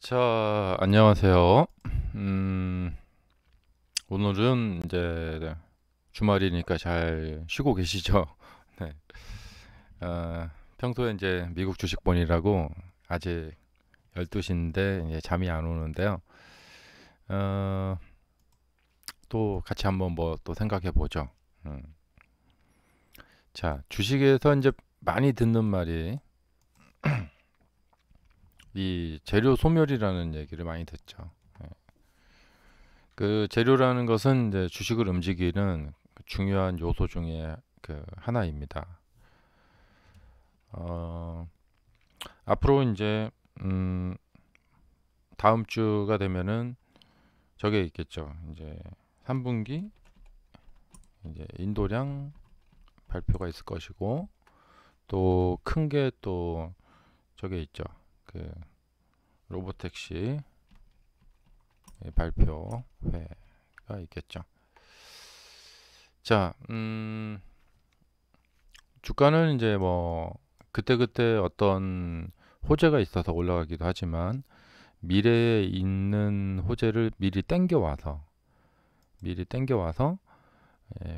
자, 안녕하세요. 음, 오늘은 이제 주말이니까 잘 쉬고 계시죠? 네. 평소에 이제 미국 주식본이라고 아직 12시인데 이제 잠이 안 오는데요. 어, 또 같이 한번 뭐 또 생각해 보죠. 음. 자, 주식에서 이제 많이 듣는 말이 이 재료 소멸이라는 얘기를 많이 듣죠. 예. 그 재료라는 것은 이제 주식을 움직이는 중요한 요소 중에 그 하나입니다. 어, 앞으로 이제 음, 다음 주가 되면은 저게 있겠죠. 이제 3분기 이제 인도량 발표가 있을 것이고 또 큰 게 또 저게 있죠. 그 로보택시 발표회가 있겠죠. 자, 주가는 이제 뭐 그때그때 어떤 호재가 있어서 올라가기도 하지만 미래에 있는 호재를 미리 땡겨와서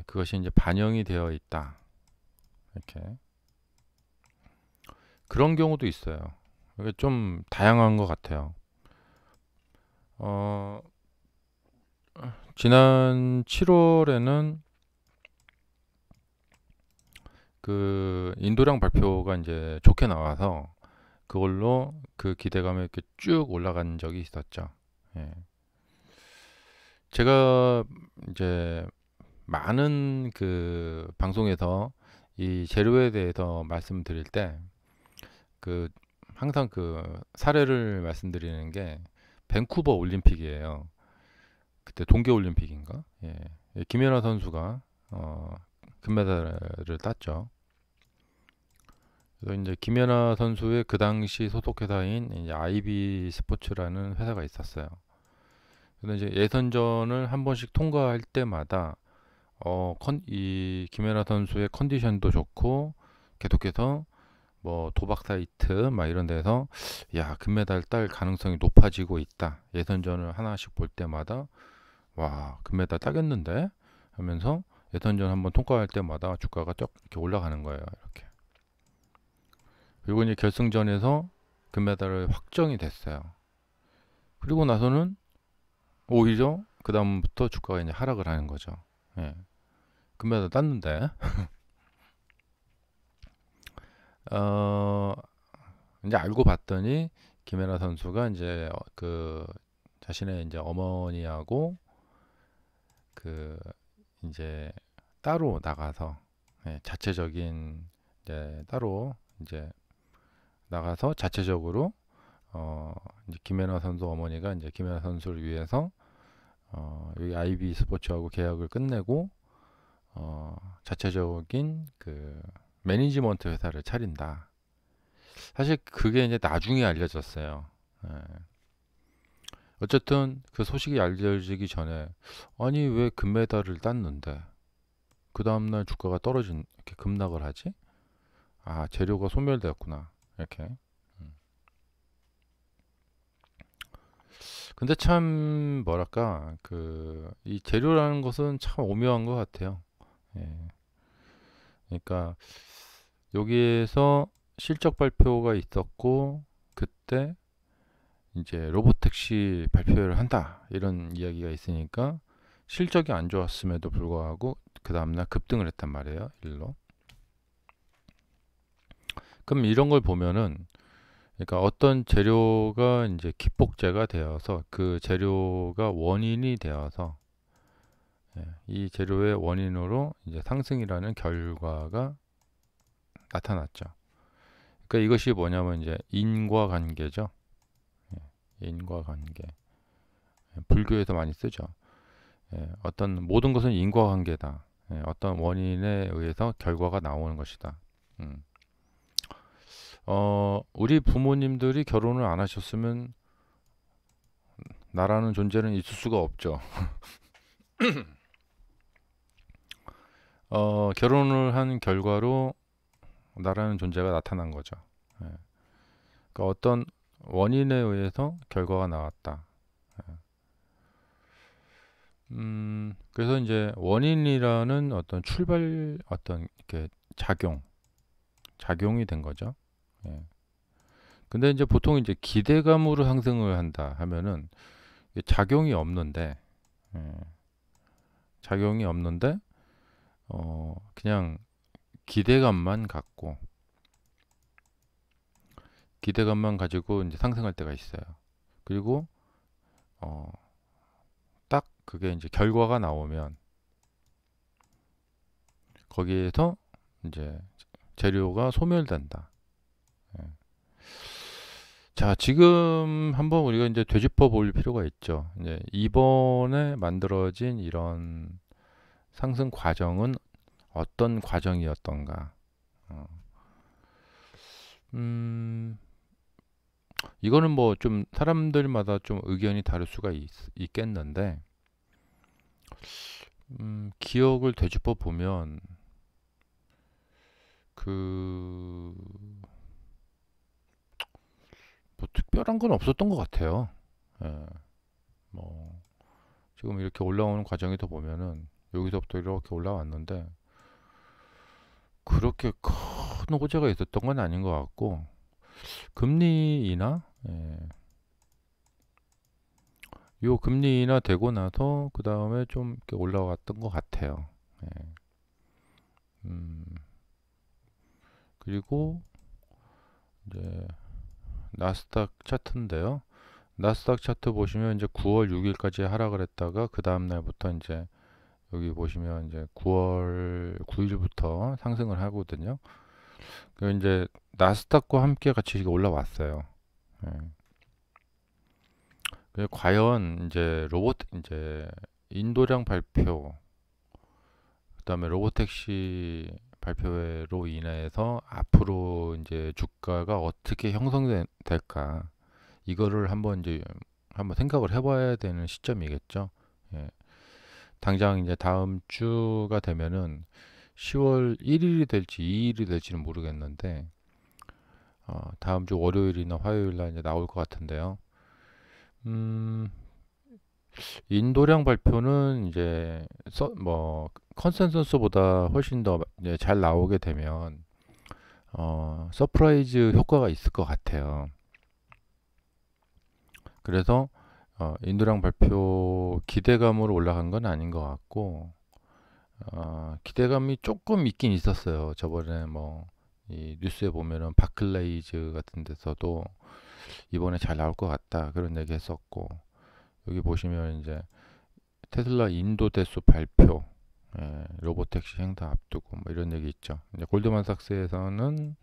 그것이 이제 반영이 되어 있다. 이렇게 그런 경우도 있어요. 이게 좀 다양한 것 같아요. 어, 지난 7월에는 그 인도량 발표가 이제 좋게 나와서 그걸로 그 기대감에 이렇게 쭉 올라간 적이 있었죠. 예. 제가 이제 많은 그 방송에서 이 재료에 대해서 말씀드릴 때 그 항상 그 사례를 말씀드리는 게 밴쿠버 올림픽이에요. 그때 동계 올림픽인가? 예. 김연아 선수가 금메달을 땄죠. 그래서 이제 김연아 선수의 그 당시 소속 회사인 이제 IB 스포츠라는 회사가 있었어요. 그래서 이제 예선전을 한 번씩 통과할 때마다 이 김연아 선수의 컨디션도 좋고 계속해서 뭐 도박 사이트 막 이런 데서 야 금메달 딸 가능성이 높아지고 있다. 예선전을 하나씩 볼 때마다 와 금메달 따겠는데 하면서 예선전 한번 통과할 때마다 주가가 쭉 이렇게 올라가는 거예요. 이렇게. 그리고 이제 결승전에서 금메달을 확정이 됐어요. 그리고 나서는 오히려 그 다음부터 주가가 이제 하락을 하는 거죠. 예. 금메달 땄는데 어, 이제 알고 봤더니 김연아 선수가 이제 그 자신의 이제 어머니하고 그 이제 따로 나가서 자체적인 이제 따로 이제 나가서 자체적으로 이제 김연아 선수 어머니가 이제 김연아 선수를 위해서 여기 IB 스포츠하고 계약을 끝내고 자체적인 그 매니지먼트 회사를 차린다. 사실 그게 이제 나중에 알려졌어요. 예. 어쨌든 그 소식이 알려지기 전에 아니 왜 금메달을 땄는데 그 다음날 주가가 떨어진 이렇게 급락을 하지? 아 재료가 소멸되었구나 이렇게. 음. 근데 참 뭐랄까 그 이 재료라는 것은 참 오묘한 것 같아요. 예. 그러니까 여기에서 실적 발표가 있었고 그때 이제 로보택시 발표를 한다 이런 이야기가 있으니까 실적이 안 좋았음에도 불구하고 그 다음날 급등을 했단 말이에요. 일로. 그럼 이런 걸 보면은 그러니까 어떤 재료가 이제 기폭제가 되어서 그 재료가 원인이 되어서 이 재료의 원인으로 이제 상승이라는 결과가 나타났죠. 그러니까 이것이 뭐냐면 이제 인과관계죠. 인과관계. 불교에서 많이 쓰죠. 어떤 모든 것은 인과관계다. 어떤 원인에 의해서 결과가 나오는 것이다. 음. 우리 부모님들이 결혼을 안 하셨으면 나라는 존재는 있을 수가 없죠. 결혼을 한 결과로 나라는 존재가 나타난 거죠. 그러니까 어떤 원인에 의해서 결과가 나왔다. 그래서 이제 원인이라는 어떤 출발, 어떤 이렇게 작용이 된 거죠. 예. 근데 이제 보통 이제 기대감으로 상승을 한다 하면은 작용이 없는데, 예, 작용이 없는데, 그냥 기대감만 갖고, 기대감만 가지고 이제 상승할 때가 있어요. 그리고, 어, 딱 그게 이제 결과가 나오면, 거기에서 이제 재료가 소멸된다. 예. 자, 지금 한번 우리가 이제 되짚어 볼 필요가 있죠. 이제 이번에 만들어진 이런 상승 과정은 어떤 과정이었던가. 어, 음, 이거는 뭐 좀 사람들마다 좀 의견이 다를 수가 있겠는데, 기억을 되짚어 보면, 그, 뭐 특별한 건 없었던 것 같아요. 예, 뭐, 지금 이렇게 올라오는 과정에서 보면은, 여기서부터 이렇게 올라왔는데, 그렇게 큰 호재가 있었던 건 아닌 것 같고, 금리 인하? 예, 요 금리 인하 되고 나서 그 다음에 좀 이렇게 올라왔던 것 같아요. 예. 음, 그리고 이제 나스닥 차트인데요. 나스닥 차트 보시면 이제 9월 6일까지 하락을 했다가 그 다음 날부터 이제 여기 보시면 이제 9월 9일부터 상승을 하거든요. 그 이제 나스닥과 함께 같이 올라왔어요. 예. 과연 이제 로봇 이제 인도량 발표 그다음에 로보택시 발표로 인해서 앞으로 이제 주가가 어떻게 형성될까 이거를 한번 이제 한번 생각을 해봐야 되는 시점이겠죠. 예. 당장 이제 다음 주가 되면은 10월 1일이 될지 2일이 될지는 모르겠는데 다음 주 월요일이나 화요일 날 이제 나올 것 같은데요. 음, 인도량 발표는 이제 뭐 컨센서스보다 훨씬 더 이제 잘 나오게 되면 서프라이즈 효과가 있을 것 같아요. 그래서 인도량 발표 기대감으로 올라간 건 아닌 것 같고 기대감이 조금 있긴 있었어요. 저번에 뭐 이 뉴스에 보면은 바클레이즈 같은 데서도 이번에 잘 나올 것 같다 그런 얘기 했었고 여기 보시면 이제 테슬라 인도 대수 발표, 로보택시 행사 앞두고 뭐 이런 얘기 있죠. 이제 골드만삭스에서는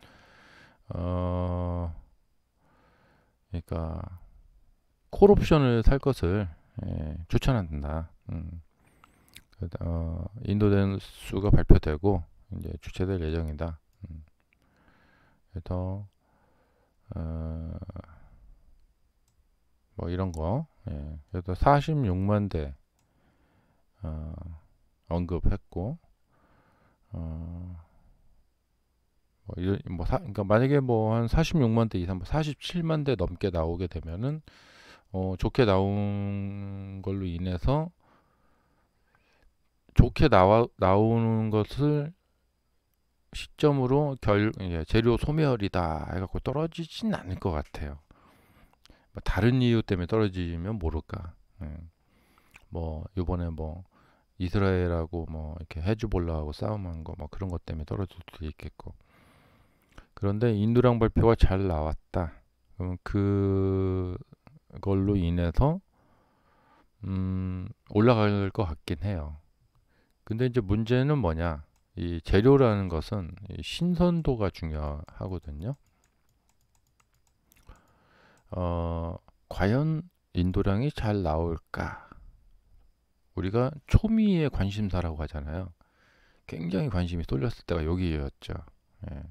어, 그러니까 콜옵션을 살 것을 추천한다. 인도 대수가 발표되고 이제 주최될 예정이다. 그래서 뭐 이런 거, 그래서 46만 대 어, 언급했고 그러니까 만약에 뭐 한 46만 대 이상, 47만 대 넘게 나오게 되면은 좋게 나온 걸로 인해서 좋게 나오는 것을 시점으로 재료 소멸이다 해갖고 떨어지진 않을 것 같아요. 뭐 다른 이유 때문에 떨어지면 모를까. 예. 뭐 이번에 뭐 이스라엘하고 뭐 이렇게 헤즈볼라하고 싸움한 거 뭐 그런 것 때문에 떨어질 수도 있겠고. 그런데 인도량 발표가 잘 나왔다. 그럼 그걸로 인해서 올라갈 것 같긴 해요. 근데 이제 문제는 뭐냐? 이 재료라는 것은 이 신선도가 중요하거든요. 과연 인도량이 잘 나올까? 우리가 초미의 관심사라고 하잖아요. 굉장히 관심이 쏠렸을 때가 여기였죠. 예.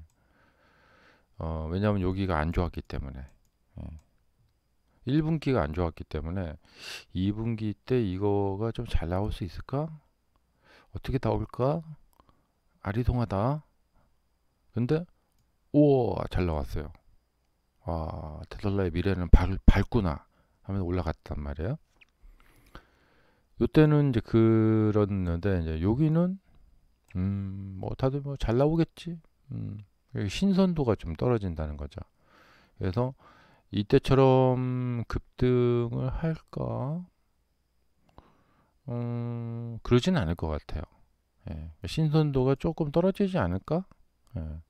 왜냐하면 여기가 안 좋았기 때문에. 예. 1분기가 안 좋았기 때문에 2분기 때 이거가 좀 잘 나올 수 있을까? 어떻게 나올까? 아리송하다. 근데 우와 잘 나왔어요. 와, 테슬라의 미래는 밝구나 하면서 올라갔단 말이에요. 요때는 이제 그랬는데 이제 여기는 뭐 다들 뭐 잘 나오겠지. 신선도가 좀 떨어진다는 거죠. 그래서 이때처럼 급등을 할까? 그러진 않을 것 같아요. 예, 신선도가 조금 떨어지지 않을까? 예,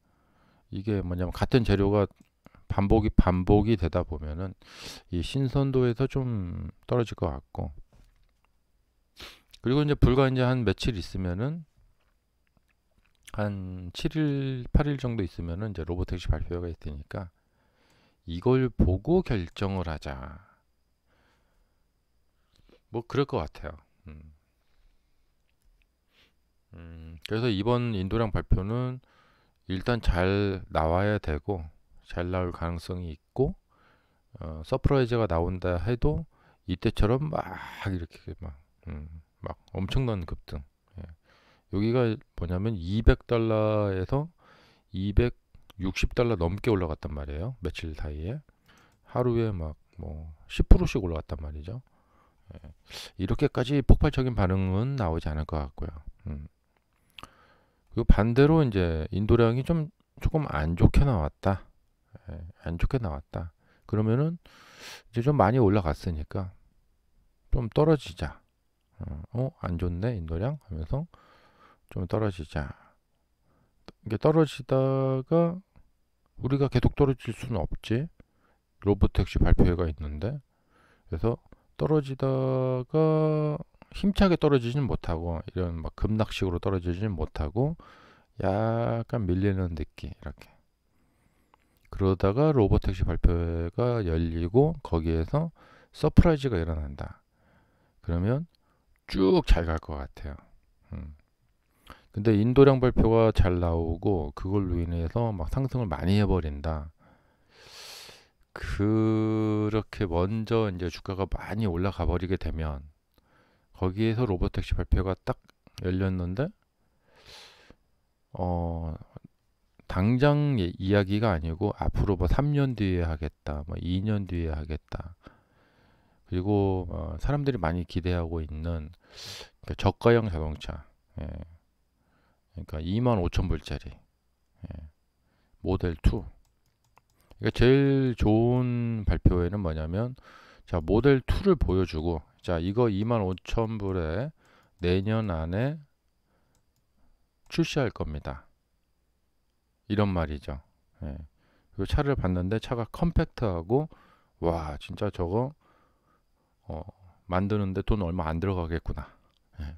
이게 뭐냐면 같은 재료가 반복이 되다 보면은 이 신선도에서 좀 떨어질 것 같고, 그리고 이제 불과 이제 한 며칠 있으면은 한 7일, 8일 정도 있으면은 이제 로보택시 발표가 있으니까 이걸 보고 결정을 하자. 뭐 그럴 것 같아요. 음. 그래서 이번 인도량 발표는 일단 잘 나와야 되고 잘 나올 가능성이 있고, 서프라이즈가 나온다 해도 이때처럼 막 이렇게 막 엄청난 급등. 예. 여기가 뭐냐면 200달러에서 260달러 넘게 올라갔단 말이에요. 며칠 사이에 하루에 막 뭐 10%씩 올라갔단 말이죠. 예. 이렇게까지 폭발적인 반응은 나오지 않을 것 같고요. 그리고 반대로 이제 인도량이 좀 조금 안 좋게 나왔다. 예, 안 좋게 나왔다. 그러면은 이제 좀 많이 올라갔으니까 좀 떨어지자. 안 좋네 인도량 하면서 좀 떨어지자. 이게 떨어지다가 우리가 계속 떨어질 수는 없지. 로보택시 발표회가 있는데, 그래서 떨어지다가 힘차게 떨어지진 못하고 이런 막 급락식으로 떨어지진 못하고 약간 밀리는 느낌 이렇게. 그러다가 로보택시 발표회가 열리고 거기에서 서프라이즈가 일어난다. 그러면 쭉 잘 갈 것 같아요. 음. 근데 인도량 발표가 잘 나오고 그걸로 인해서 막 상승을 많이 해버린다. 그렇게 먼저 이제 주가가 많이 올라가 버리게 되면 거기에서 로보택시 발표가 딱 열렸는데 어 당장 이야기가 아니고 앞으로 뭐 3년 뒤에 하겠다, 뭐 2년 뒤에 하겠다. 그리고 사람들이 많이 기대하고 있는 그 저가형 자동차, 예, 그러니까 2만 5천 불짜리 모델 2. 그러니까 제일 좋은 발표회는 뭐냐면, 자 모델 2를 보여주고, 자 이거 2만 5천 불에 내년 안에 출시할 겁니다. 이런 말이죠. 예. 그 차를 봤는데 차가 컴팩트하고, 와 진짜 저거 어, 만드는데 돈 얼마 안 들어가겠구나. 예.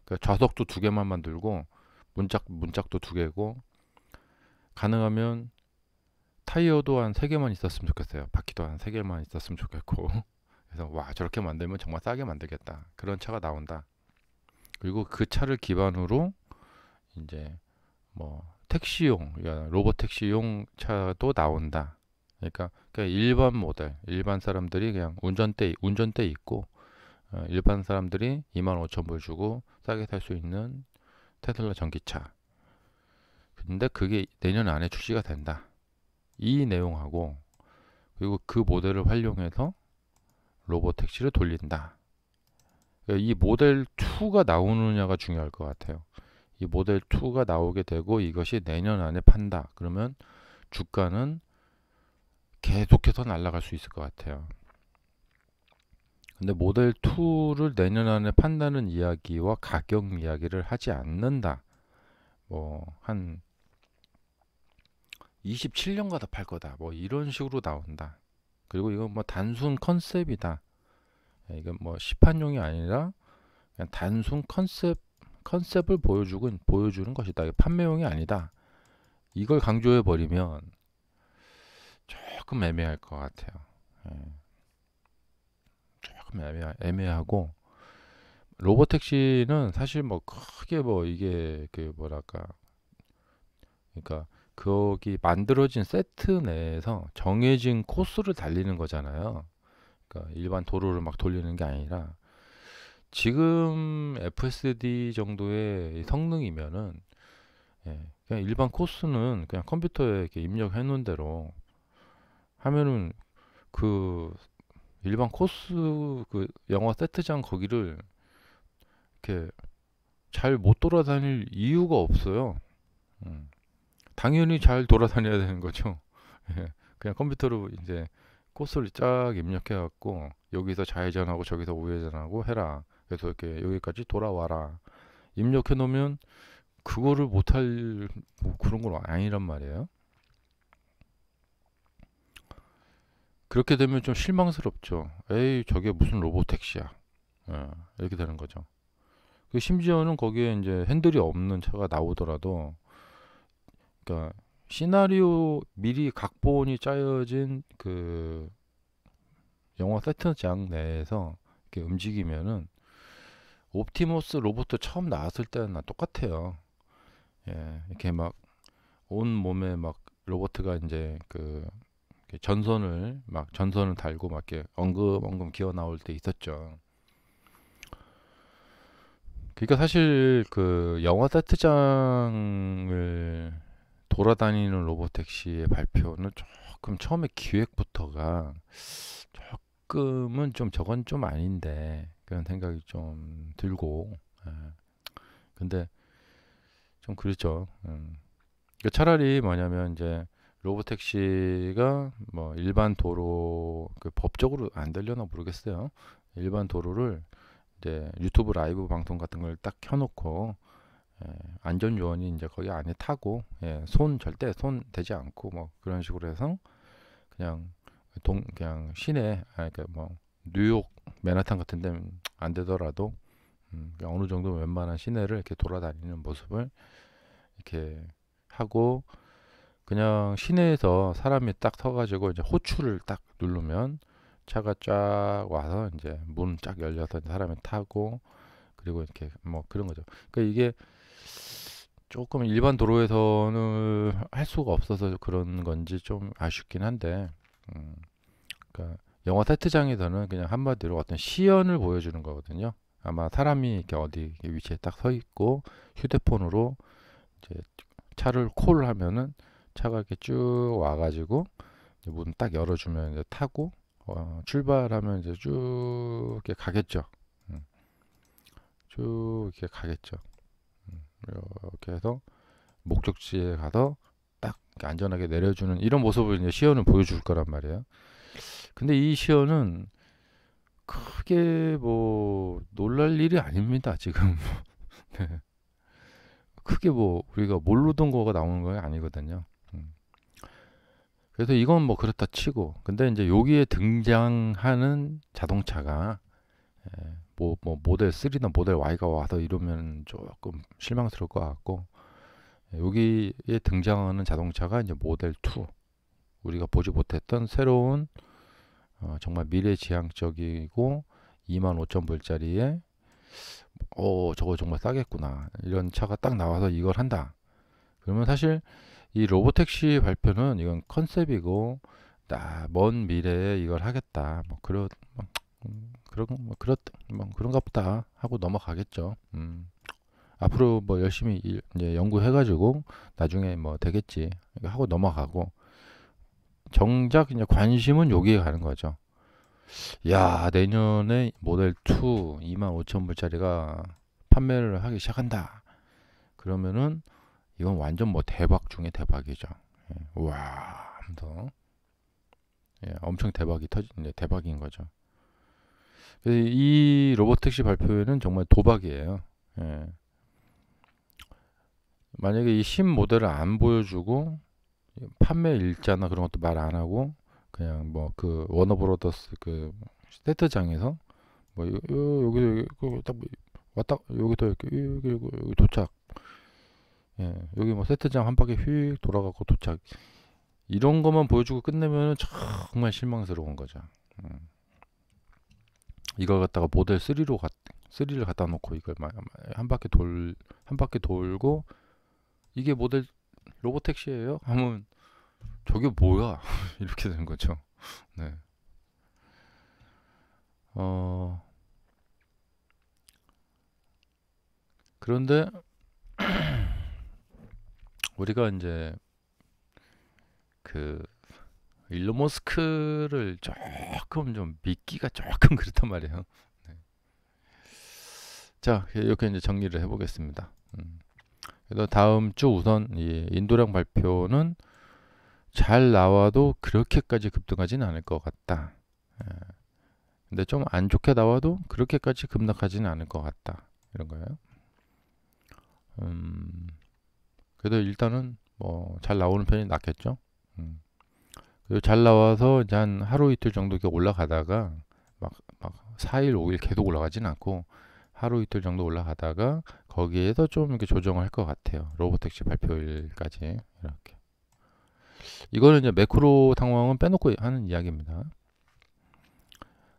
그 좌석도 두 개만 만들고 문짝도 두 개고, 가능하면 타이어도 한 세 개만 있었으면 좋겠어요. 바퀴도 한 세 개만 있었으면 좋겠고. 그래서 와 저렇게 만들면 정말 싸게 만들겠다. 그런 차가 나온다. 그리고 그 차를 기반으로 이제 뭐 택시용, 그러니까 로봇 택시용 차도 나온다. 그러니까 일반 모델, 일반 사람들이 그냥 운전대 있고, 일반 사람들이 2만 5천 불 주고 싸게 살 수 있는 테슬라 전기차. 근데 그게 내년 안에 출시가 된다. 이 내용하고, 그리고 그 모델을 활용해서 로봇 택시를 돌린다. 그러니까 이 모델 2가 나오느냐가 중요할 것 같아요. 이 모델 2가 나오게 되고 이것이 내년 안에 판다. 그러면 주가는 계속해서 날아갈 수 있을 것 같아요. 근데 모델 2를 내년 안에 판다는 이야기와 가격 이야기를 하지 않는다. 뭐 한 27년가다 팔 거다. 뭐 이런 식으로 나온다. 그리고 이건 뭐 단순 컨셉이다. 이건 뭐 시판용이 아니라 그냥 단순 컨셉을 보여주는 것이다. 이게 판매용이 아니다. 이걸 강조해 버리면 조금 애매할 것 같아요. 예, 조금 애매하고, 로보택시는 사실 뭐 크게 뭐 이게 그 뭐랄까, 그러니까 거기 만들어진 세트 내에서 정해진 코스를 달리는 거잖아요. 그러니까 일반 도로를 막 돌리는 게 아니라, 지금 FSD 정도의 성능이면은 그냥 일반 코스는 그냥 컴퓨터에 이렇게 입력해 놓은 대로 하면은 그 일반 코스 그 영화 세트장 거기를 이렇게 잘 못 돌아다닐 이유가 없어요. 음. 당연히 잘 돌아다녀야 되는 거죠. 예. 그냥 컴퓨터로 이제 코스를 쫙 입력해 갖고 여기서 좌회전하고 저기서 우회전하고 해라. 그래서 이렇게 여기까지 돌아와라. 입력해 놓으면 그거를 못할 뭐 그런 건 아니란 말이에요. 그렇게 되면 좀 실망스럽죠. 에이, 저게 무슨 로봇 택시야. 예, 이렇게 되는 거죠. 심지어는 거기에 이제 핸들이 없는 차가 나오더라도, 그러니까 시나리오 미리 각본이 짜여진 그 영화 세트장 내에서 이렇게 움직이면은 옵티머스 로봇 처음 나왔을 때는 똑같아요. 예, 이렇게 막 온 몸에 막 로봇가 이제 그 전선을 달고 막 이렇게 엉금엉금 기어 나올 때 있었죠. 그러니까 사실 그 영화 세트장을 돌아다니는 로보택시의 발표는 조금 처음에 기획부터가 조금은 좀 저건 좀 아닌데 그런 생각이 좀 들고, 예. 근데 좀 그렇죠. 그러니까 차라리 뭐냐면 이제 로보택시가 뭐 일반 도로 그 법적으로 안 되려나 모르겠어요. 일반 도로를 이제 유튜브 라이브 방송 같은 걸 딱 켜놓고, 예, 안전 요원이 이제 거기 안에 타고, 예, 절대 손 대지 않고 뭐 그런 식으로 해서 그냥 그냥 시내, 그러니까 뭐 뉴욕 맨하탄 같은 데는 안 되더라도 그냥 어느 정도 웬만한 시내를 이렇게 돌아다니는 모습을 이렇게 하고, 그냥 시내에서 사람이 딱 서가지고 이제 호출을 딱 누르면 차가 쫙 와서 이제 문 쫙 열려서 사람이 타고, 그리고 이렇게 뭐 그런 거죠. 그러니까 이게 조금 일반 도로에서는 할 수가 없어서 그런 건지 좀 아쉽긴 한데, 음, 그러니까 영화 세트장에서는 그냥 한마디로 어떤 시연을 보여주는 거거든요. 아마 사람이 이렇게 어디 위치에 딱 서 있고 휴대폰으로 이제 차를 콜하면은 차가 이렇게 쭉 와가지고 문 딱 열어주면 이제 타고, 출발하면 이제 쭉 이렇게 가겠죠. 음, 쭉 이렇게 가겠죠. 이렇게 해서 목적지에 가서 딱 안전하게 내려주는 이런 모습을 이제 시연을 보여줄 거란 말이에요. 근데 이 시연은 크게 뭐 놀랄 일이 아닙니다, 지금. 네. 크게 뭐 우리가 모르던 거가 나오는 거 아니거든요. 음. 그래서 이건 뭐 그렇다 치고, 근데 이제 여기에 등장하는 자동차가, 뭐 모델 3나 모델 Y가 와서 이러면 조금 실망스러울 것 같고, 여기에 등장하는 자동차가 이제 모델 2, 우리가 보지 못했던 새로운, 정말 미래지향적이고 25,000불짜리에 저거 정말 싸겠구나 이런 차가 딱 나와서 이걸 한다. 그러면 사실 이 로보택시 발표는 이건 컨셉이고 먼 미래에 이걸 하겠다. 뭐 그런가 보다 하고 넘어가겠죠. 앞으로 뭐 열심히 이제 연구해가지고 나중에 뭐 되겠지 하고 넘어가고, 정작 이제 관심은 여기에 가는 거죠. 야, 내년에 모델 2 25,000불짜리가 판매를 하기 시작한다. 그러면은 이건 완전 뭐 대박 중에 대박이죠. 예, 우와 하면서, 예, 엄청 이제 대박인 거죠. 이 로보택시 발표회는 정말 도박이에요. 예. 만약에 이 신 모델을 안 보여주고 판매 일자나 그런 것도 말 안 하고 그냥 뭐 그 워너브로더스 그 세트장에서 뭐 여기 딱 왔다 여기도 여기 도착, 예, 여기 뭐 세트장 한 바퀴 휙 돌아가고 도착, 이런 것만 보여주고 끝내면 정말 실망스러운 거죠. 이걸 갖다가 모델 3를 갖다 놓고 이걸 한 바퀴 돌고 이게 모델 로보택시예요? 하면 저게 뭐야? 이렇게 되는 거죠. 네. 어, 그런데 우리가 이제 그 일론 머스크를 조금 좀 믿기가 조금 그렇단 말이에요. 네. 자, 이렇게 이제 정리를 해보겠습니다. 그래서 다음 주 우선 이 인도량 발표는 잘 나와도 그렇게까지 급등하지는 않을 것 같다. 예. 근데 좀 안 좋게 나와도 그렇게까지 급락하지는 않을 것 같다. 이런 거예요. 그래도 일단은 뭐 잘 나오는 편이 낫겠죠. 그리고 잘 나와서 이제 한 하루 이틀 정도 이렇게 올라가다가 막 4일, 5일 계속 올라가진 않고 하루 이틀 정도 올라가다가 거기에서 좀 이렇게 조정을 할 것 같아요. 로보택시 발표일까지 이렇게. 이거는 이제 매크로 상황은 빼놓고 하는 이야기입니다.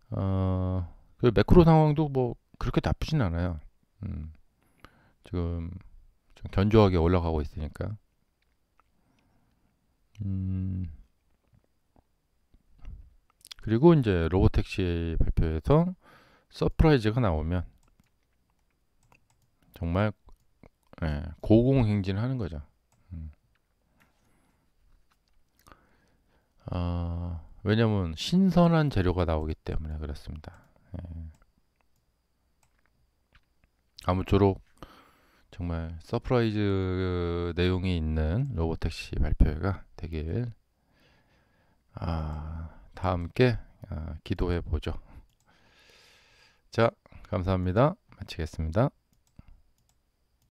그 매크로 상황도 뭐 그렇게 나쁘진 않아요. 지금 좀 견조하게 올라가고 있으니까. 그리고 이제 로보택시 발표에서 서프라이즈가 나오면 정말 고공행진을 하는 거죠. 왜냐면 신선한 재료가 나오기 때문에 그렇습니다. 아무쪼록 정말 서프라이즈 내용이 있는 로보택시 발표회가 되길 다 함께 기도해 보죠. 자, 감사합니다. 마치겠습니다.